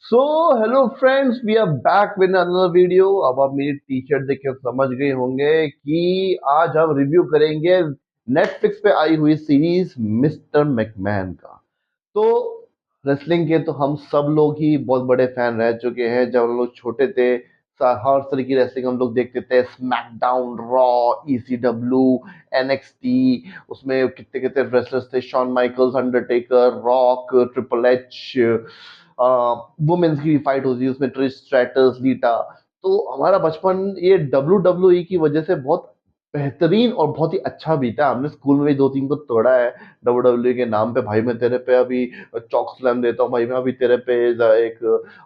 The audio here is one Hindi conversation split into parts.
So hello friends, we are back with another video. अब आप मेरी टी शर्ट देख के समझ गए होंगे कि आज हम रिव्यू करेंगे नेटफ्लिक्स पे आई हुई सीरीज मिस्टर मैकमैन का। तो रेसलिंग के तो हम सब लोग ही बहुत बड़े फैन रह चुके हैं। जब हम लोग छोटे थे हर तरह की रेसलिंग हम लोग देखते थे, स्मैकडाउन, रॉ, ईसीडब्ल्यू, एनएक्सटी। उसमें कितने कितने रेसलर्स थे, Shawn Michaels, Undertaker, Rock, Triple H. Women's की फाइट होती है उसमें, ट्रिश स्ट्रैटस, लीटा। तो हमारा बचपन ये डब्ल्यू डब्ल्यू ई की वजह से बहुत बेहतरीन और बहुत ही अच्छा बीता। हमने स्कूल में भी दो तीन को तोड़ा है डब्ल्यू डब्ल्यू के नाम पे। भाई मैं तेरे पे अभी चौक स्लैम देता हूँ, भाई मैं अभी तेरे पे एक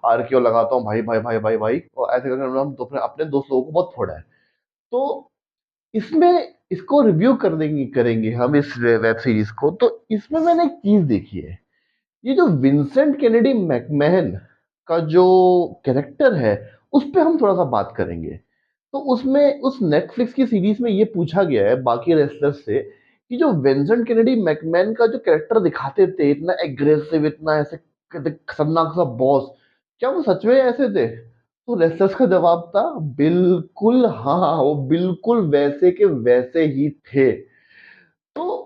आरकेओ लगाता हूँ, भाई भाई भाई भाई भाई। और ऐसे करके हम अपने दोस्त लोगों को बहुत फोड़ा है। तो इसमें इसको रिव्यू कर देंगे करेंगे हम इस वेब सीरीज को। तो इसमें मैंने एक चीज देखी है, ये जो विंसेंट केनेडी मैकमहन का जो कैरेक्टर है उस पे हम थोड़ा सा बात करेंगे। तो उसमें उस नेटफ्लिक्स की सीरीज में ये पूछा गया है बाकी रेसलर्स से कि जो विंसेंट केनेडी मैकमहन का जो कैरेक्टर दिखाते थे, इतना एग्रेसिव, इतना ऐसे खतरनाक सा बॉस, क्या वो सच में ऐसे थे? तो रेसलर्स का जवाब था बिल्कुल हाँ, वो बिल्कुल वैसे के वैसे ही थे। तो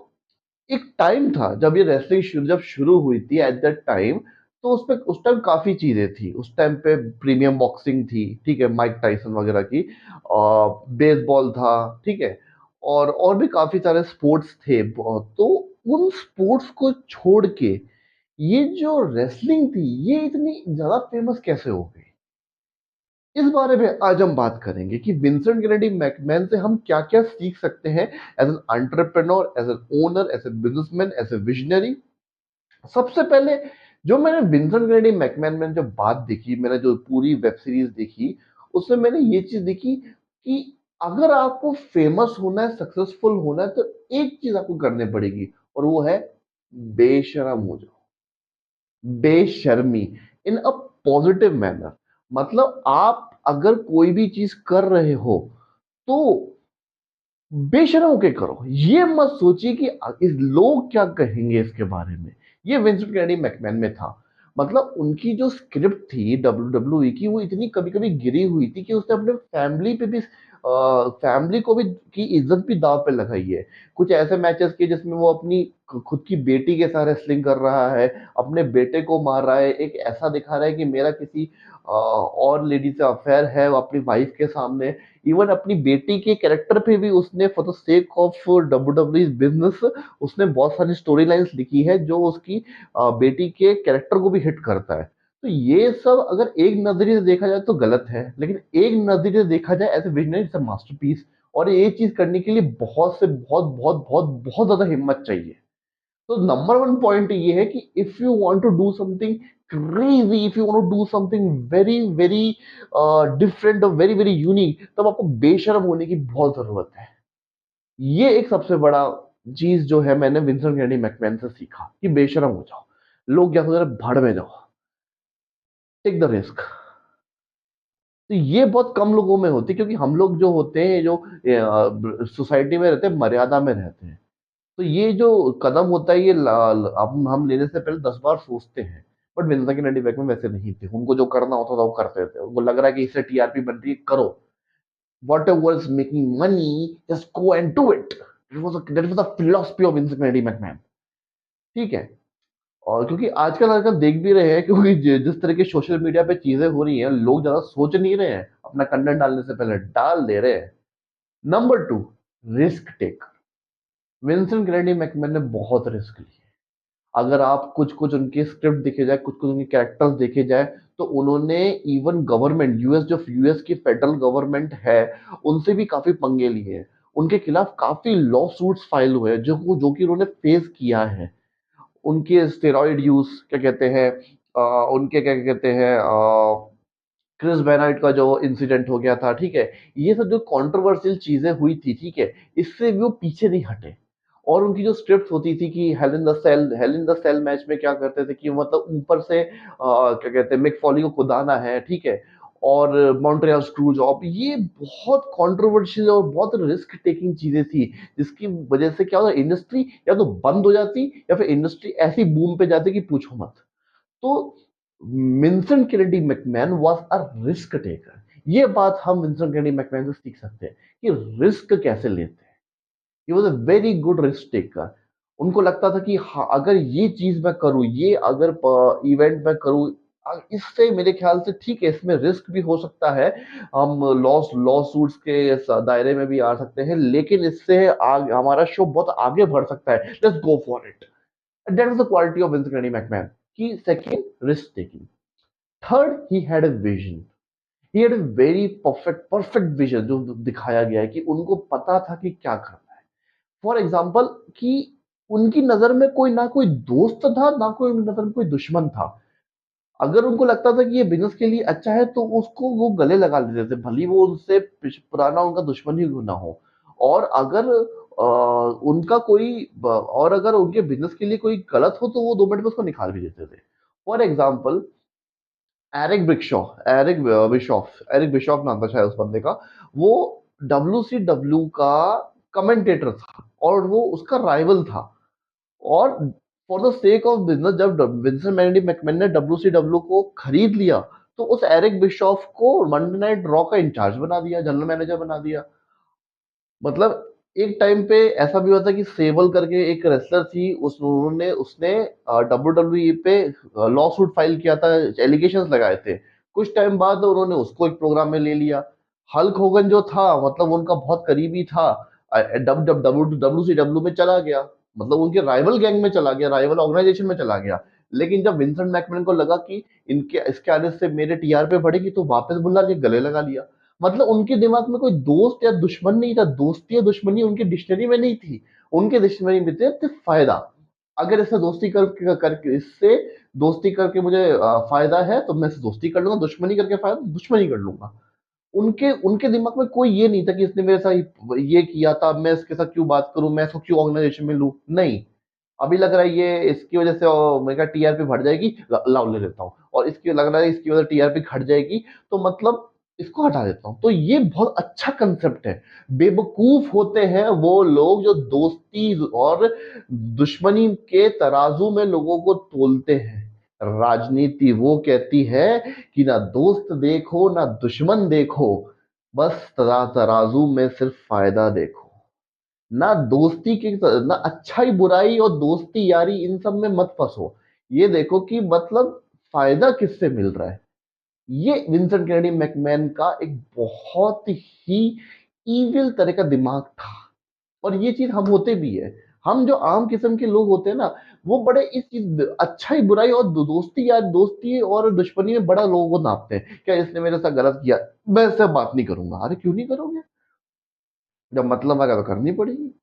एक टाइम था जब ये रेसलिंग जब शुरू हुई थी एट दैट टाइम। तो उस पे उस टाइम काफी चीजें थी। उस टाइम पे प्रीमियम बॉक्सिंग थी, ठीक है, माइक टाइसन वगैरह की, और बेसबॉल था, ठीक है, और भी काफी सारे स्पोर्ट्स थे बहुत। तो उन स्पोर्ट्स को छोड़ के ये जो रेसलिंग थी ये इतनी ज्यादा फेमस कैसे हो गई? इस बारे में आज हम बात करेंगे कि विंसेंट केनेडी मैकमैन से हम क्या क्या सीख सकते हैं as an entrepreneur, as an owner, as a businessman, as a visionary. सबसे पहले जो मैंने विंसेंट केनेडी मैकमैन में जब बात देखी, मैंने जो पूरी वेब सीरीज देखी, उसमें मैंने ये चीज देखी कि अगर आपको फेमस होना है, सक्सेसफुल होना है, तो एक चीज आपको करनी पड़ेगी, और वो है बेशरम हो जाओ। बेशर्मी इन अ पॉजिटिव मैनर। मतलब आप अगर कोई भी चीज कर रहे हो तो बेशर्म होके करो। ये मत सोचिए कि इस लोग क्या कहेंगे इसके बारे में। ये विंसेंट कैनेडी मैकमैन में था। मतलब उनकी जो स्क्रिप्ट थी डब्ल्यू डब्ल्यू ई की, वो इतनी कभी कभी गिरी हुई थी कि उसने अपने फैमिली पे भी, फैमिली को भी की इज्जत भी दाव पे लगाई है। कुछ ऐसे मैचेस किए जिसमें वो अपनी खुद की बेटी के साथ रेसलिंग कर रहा है, अपने बेटे को मार रहा है, एक ऐसा दिखा रहा है कि मेरा किसी और लेडी से अफेयर है, वो अपनी वाइफ के सामने। इवन अपनी बेटी के कैरेक्टर पे भी उसने for the sake of W W business उसने बहुत सारी स्टोरी लाइंस लिखी है जो उसकी बेटी के कैरेक्टर को भी हिट करता है। तो ये सब अगर एक नजरिए से देखा जाए तो गलत है, लेकिन एक नजरिए से देखा जाए as a visionary it's a masterpiece. और ये चीज करने के लिए बहुत से बहुत बहुत बहुत बहुत ज्यादा हिम्मत चाहिए। तो नंबर वन पॉइंट ये है कि if you want to do something crazy, if you want to do something very very different और वेरी वेरी यूनिक, तब आपको बेशर्म होने की बहुत जरूरत है। ये एक सबसे बड़ा चीज जो है मैंने विंसेंट कैनेडी मैकमैन से सीखा कि बेशर्म हो जाओ। लोग क्या सोच रहे हैं, भाड़ में जाओ, टेक द रिस्क। तो ये बहुत कम लोगों में होती है, क्योंकि हम लोग जो होते हैं, जो सोसाइटी में रहते हैं, मर्यादा में रहते हैं। तो ये जो कदम होता है ये हम लेने से पहले 10 बार सोचते हैं। बट विंसेंट केनेडी बैक में वैसे नहीं थे। उनको जो करना होता था वो करते थे। उनको लग रहा है कि इससे टीआरपी बन रही है, करो। What ever is making money, just go and do it. That was the philosophy of Vincent Kennedy McMahon, ठीक है। और क्योंकि आजकल देख भी रहे हैं, क्योंकि जिस तरह की सोशल मीडिया पे चीजें हो रही हैं, लोग ज्यादा सोच नहीं रहे हैं, अपना कंटेंट डालने से पहले डाल दे रहे हैं। Number two, risk take. Vincent Kennedy McMahon ने बहुत रिस्क ली। अगर आप कुछ कुछ उनके स्क्रिप्ट देखे जाए, कुछ कुछ उनके कैरेक्टर्स देखे जाए, तो उन्होंने इवन गवर्नमेंट, यूएस जो यूएस की फेडरल गवर्नमेंट है, उनसे भी काफी पंगे लिए हैं। उनके खिलाफ काफी लॉ सूट्स फाइल हुए हैं जो कि उन्होंने फेस किया है। उनके स्टेरॉइड यूज, क्या कहते हैं, उनके क्या कहते हैं, क्रिस बेनाइट का जो इंसिडेंट हो गया था, ठीक है, ये सब जो कंट्रोवर्शियल चीजें हुई थी, ठीक है, इससे भी वो पीछे नहीं हटे। और उनकी जो स्क्रिप्ट होती थी कि hell in the cell match में क्या करते थे कि मतलब ऊपर से क्या कहते हैं, मिक फॉली को कुदाना है, ठीक है, और मॉन्ट्रियल स्क्रू जॉब, ये बहुत कंट्रोवर्शियल और बहुत रिस्क टेकिंग चीजें थी। जिसकी वजह से क्या होता, इंडस्ट्री या तो बंद हो जाती या फिर इंडस्ट्री ऐसी बूम पे जाती कि पूछो मत। तो Vincent Kennedy McMahon was a risk taker. ये बात हम विंसेंट केनेडी मैकमैन से सीख सकते हैं कि रिस्क कैसे लेते हैं। He was a very good risk taker. उनको लगता था कि हाँ, अगर ये चीज मैं करूँ, ये अगर इवेंट मैं करूँ, इससे मेरे ख्याल से ठीक है, इसमें रिस्क भी हो सकता है, हम लॉ सूट्स के दायरे में भी आ सकते हैं, लेकिन इससे हमारा शो बहुत आगे बढ़ सकता है, let's go for it. That was the quality of Vince Kennedy McMahon कि second, risk taking. Third, he had a vision. He had a very perfect vision जो दिखाया गया है कि उनको पता था कि क्या करना है। फॉर एग्जाम्पल कि उनकी नजर में कोई ना कोई दोस्त था, ना कोई उनकी नजर में कोई दुश्मन था। अगर उनको लगता था कि ये बिजनेस के लिए अच्छा है तो उसको वो गले लगा लेते थे, भली वो उनसे पुराना उनका दुश्मन ही क्यों ना हो। और अगर उनका कोई और अगर उनके बिजनेस के लिए कोई गलत हो तो वो 2 मिनट में उसको निकाल भी देते थे। फॉर एग्जाम्पल, एरिक बिशॉफ नाम था शायद उस बंदे का। वो WCW का कमेंटेटर था और वो उसका राइवल था। और for the sake of business, जब विंसेंट मैकमैन ने WCW को खरीद लिया तो उस एरिक बिशॉफ को मंडे नाइट रॉ का इंचार्ज बना दिया, जनरल मैनेजर बना दिया। मतलब एक टाइम पे ऐसा भी हुआ था कि सेबल करके एक रेसलर थी, उन्होंने उसने WWE पे लॉ सूट फाइल किया था, एलिगेशंस लगाए थे। कुछ टाइम बाद उन्होंने उसको एक प्रोग्राम में ले लिया। हल्क होगन जो था, मतलब उनका बहुत करीबी था, WCW में चला गया, मतलब उनके राइवल गैंग में चला गया, राइवल ऑर्गेनाइजेशन में चला गया। लेकिन जब विंसेंट मैकमैन को लगा कि इनके इसके आने से मेरे TRP बढ़ेगी, तो वापस बुला के गले लगा लिया। मतलब उनके दिमाग में कोई दोस्त या दुश्मन नहीं था, दोस्ती या दुश्मनी उनकी डिक्शनरी में नहीं थी। उनके डिक्शनरी में थे फायदा। अगर इससे दोस्ती करके इससे दोस्ती करके मुझे फायदा है तो मैं इससे दोस्ती कर लूंगा, दुश्मनी करके फायदा तो दुश्मनी कर लूंगा। उनके उनके दिमाग में कोई ये नहीं था कि इसने मेरे साथ ये किया था, मैं इसके साथ क्यों बात करूं, मैं इसको क्यों ऑर्गेनाइजेशन में लूं। नहीं, अभी लग रहा है ये इसकी वजह से मेरा TRP बढ़ जाएगी, लाओ ले लेता हूँ। और इसकी लग रहा है इसकी वजह से TRP घट जाएगी, तो मतलब इसको हटा देता हूँ। तो ये बहुत अच्छा कंसेप्ट है। बेवकूफ होते हैं वो लोग जो दोस्ती और दुश्मनी के तराजू में लोगों को तोलते हैं। राजनीति वो कहती है कि ना दोस्त देखो ना दुश्मन देखो, बस तराजू में सिर्फ फायदा देखो। ना दोस्ती की, ना अच्छाई बुराई और दोस्ती यारी इन सब में मत फंसो। ये देखो कि मतलब फायदा किससे मिल रहा है। ये विंसेंट केनेडी मैकमैन का एक बहुत ही ईविल तरह का दिमाग था। और ये चीज हम होते भी है। हम जो आम किस्म के लोग होते हैं ना, वो बड़े इस चीज अच्छाई बुराई और दोस्ती या दोस्ती और दुश्मनी में बड़ा लोगों को नापते हैं। क्या इसने मेरे साथ गलत किया, मैं इससे बात नहीं करूंगा। अरे क्यों नहीं करोगे, जब मतलब आएगा तो करनी पड़ेगी।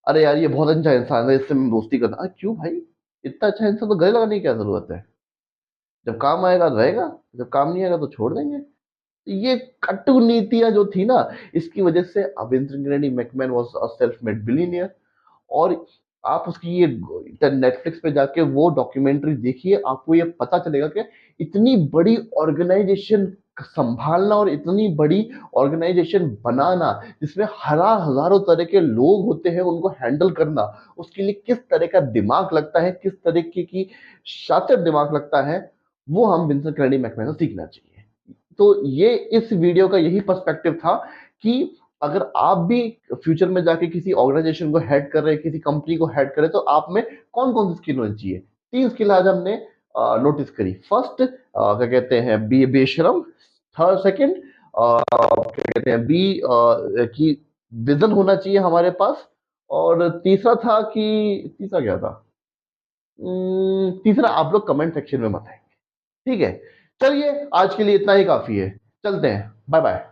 अरे यार ये बहुत अच्छा इंसान है, इससे मैं दोस्ती करना, अरे क्यों भाई, इतना अच्छा इंसान तो गले लगाने की क्या जरूरत है। जब काम आएगा तो रहेगा, जब काम नहीं आएगा तो छोड़ देंगे। ये कटु नीतियां जो थी ना, इसकी वजह से Vincent Kennedy McMahon was a self made billionaire. और आप उसकी ये नेटफ्लिक्स पे जाके वो डॉक्यूमेंट्री देखिए, आपको ये पता चलेगा कि इतनी बड़ी ऑर्गेनाइजेशन संभालना और इतनी बड़ी ऑर्गेनाइजेशन बनाना, जिसमें हजारों तरह के लोग होते हैं, उनको हैंडल करना, उसके लिए किस तरह का दिमाग लगता है, किस तरीके की शातिर दिमाग लगता है, वो हम विंसेंट केनेडी मैकमैन से सीखना चाहिए। तो ये इस वीडियो का यही पर्सपेक्टिव था कि अगर आप भी फ्यूचर में जाके किसी ऑर्गेनाइजेशन को हेड कर रहे हैं, किसी कंपनी को हेड कर रहे हैं, तो आप में कौन कौन सी स्किल होनी चाहिए। 3 स्किल आज हमने नोटिस करी। फर्स्ट, क्या कहते हैं, बी बेशरम। थर्ड, सेकंड, क्या कहते हैं, बी की विजन होना चाहिए हमारे पास। और तीसरा था कि, तीसरा क्या था, तीसरा आप लोग कमेंट सेक्शन में बताएंगे। ठीक है, चलिए आज के लिए इतना ही काफी है, चलते हैं, बाय बाय।